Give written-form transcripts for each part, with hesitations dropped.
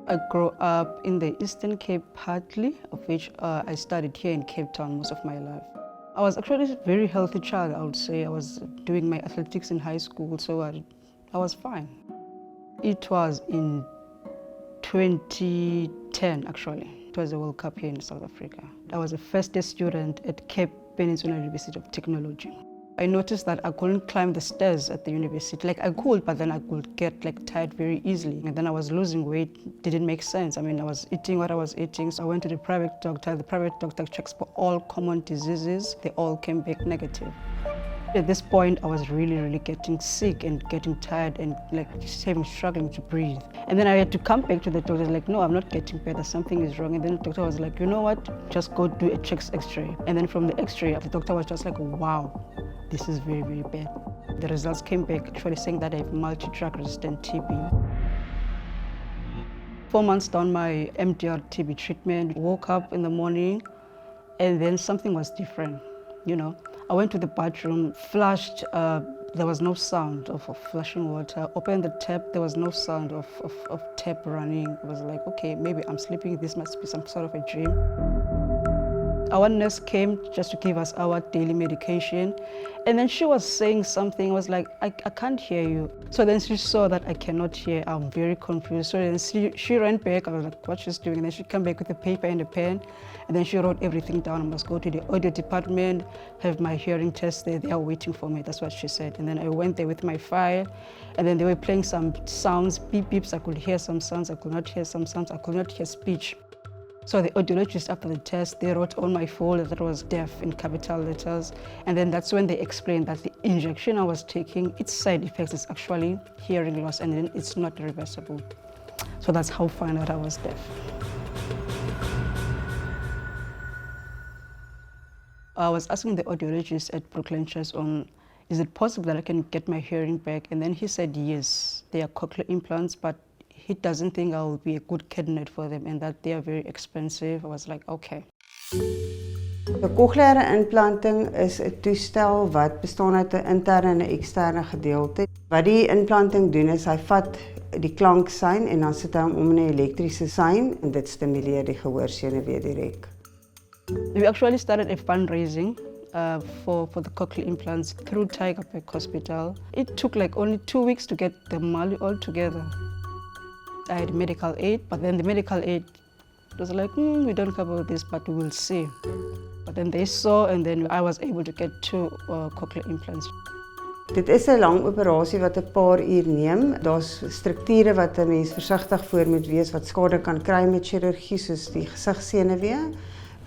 I grew up in the Eastern Cape partly, of which I studied here in Cape Town most of my life. I was actually a very healthy child, I would say. I was doing my athletics in high school, so I was fine. It was in 2010, actually. It was a World Cup here in South Africa. I was a first-year student at Cape Peninsula University of Technology. I noticed that I couldn't climb the stairs at the university. Like I could, but then I could get tired very easily. And then I was losing weight. Didn't make sense. I mean, I was eating what I was eating. So I went to the private doctor. The private doctor checks for all common diseases. They all came back negative. At this point, I was really getting sick and getting tired and struggling to breathe. And then I had to come back to the doctor, like, no, I'm not getting better, something is wrong. And then the doctor was like, you know what, just go do a chest x-ray. And then from the x-ray, the doctor was just like, wow, this is very bad. The results came back actually saying that I have multi-drug resistant TB. 4 months down my MDR TB treatment, woke up in the morning and then something was different, you know. I went to the bathroom, flushed, there was no sound of flushing water. Opened the tap, there was no sound of tap running. It was like, okay, maybe I'm sleeping, this must be some sort of a dream. Our nurse came just to give us our daily medication. And then she was saying something, I was like, I can't hear you. So then she saw that I cannot hear, I'm very confused. So then she ran back, I was like, what she's doing? And then she came back with a paper and a pen. And then she wrote everything down. I must go to the audio department, have my hearing test there. They are waiting for me, that's what she said. And then I went there with my file. And then they were playing some sounds, beep beeps. I could hear some sounds, I could not hear some sounds. I could not hear speech. So the audiologist, after the test, they wrote on my folder that was deaf in capital letters. And then that's when they explained that the injection I was taking, its side effects is actually hearing loss, and then it's not reversible. So that's how I found out I was deaf. I was asking the audiologist at Brooklyn Chest on, is it possible that I can get my hearing back? And then he said yes, they are cochlear implants, but he doesn't think I will be a good candidate for them and that they are very expensive. I was like, okay. Die cochleaire implanting is 'n toestel wat bestaan uit 'n interne en 'n eksterne gedeelte. Wat die implanting doen is hy vat die klanksein en dan sit hy hom om in 'n elektriese sein en dit stimuleer die gehoorsenuwee direk. We actually started a fundraising for the cochlear implants through Tygerberg Hospital. It took like only 2 weeks to get the money all together. I had medical aid, but then the medical aid was like, we don't cover this, but we will see. But then they saw, and then I was able to get 2 cochlear implants. Dit is 'n lang operasie wat 'n paar uur neem. Daar's strukture wat 'n mens versigtig voor moet wees wat skade kan kry met chirurgie, soos die gesigsenuwee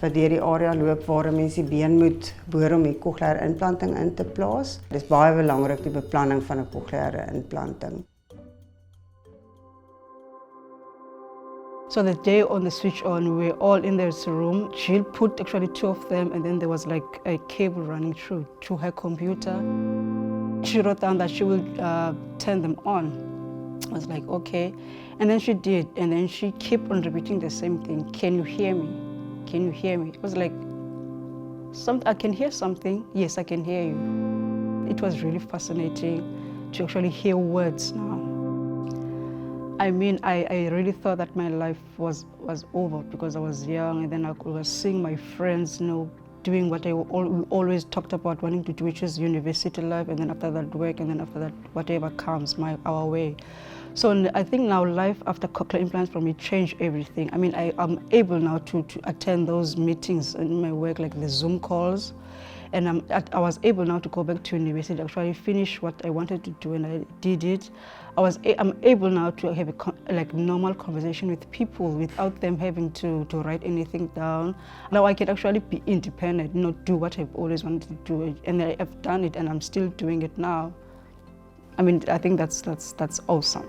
wat deur die area loop waar 'n mens die been moet boor om die cochleaire implanting in te plaas. Dit is baie belangrik die beplanning van 'n cochleaire implanting. So the day on the switch on, we were all in this room. She put actually 2 of them, and then there was like a cable running through to her computer. She wrote down that she will turn them on. I was like, okay. And then she did, and then she kept on repeating the same thing. Can you hear me? Can you hear me? I was like, I can hear something. Yes, I can hear you. It was really fascinating to actually hear words now. I mean, I really thought that my life was over because I was young, and then I was seeing my friends, doing what we always talked about, wanting to do, which is university life, and then after that work, and then after that whatever comes our way. So I think now life after cochlear implants for me changed everything. I mean, I'm able now to attend those meetings in my work, like the Zoom calls. And I was able now to go back to university to actually finish what I wanted to do, and I did it. I'm able now to have a normal conversation with people without them having to write anything down. Now I can actually be independent, not do what I've always wanted to do, and I have done it, and I'm still doing it now. I mean, I think that's awesome.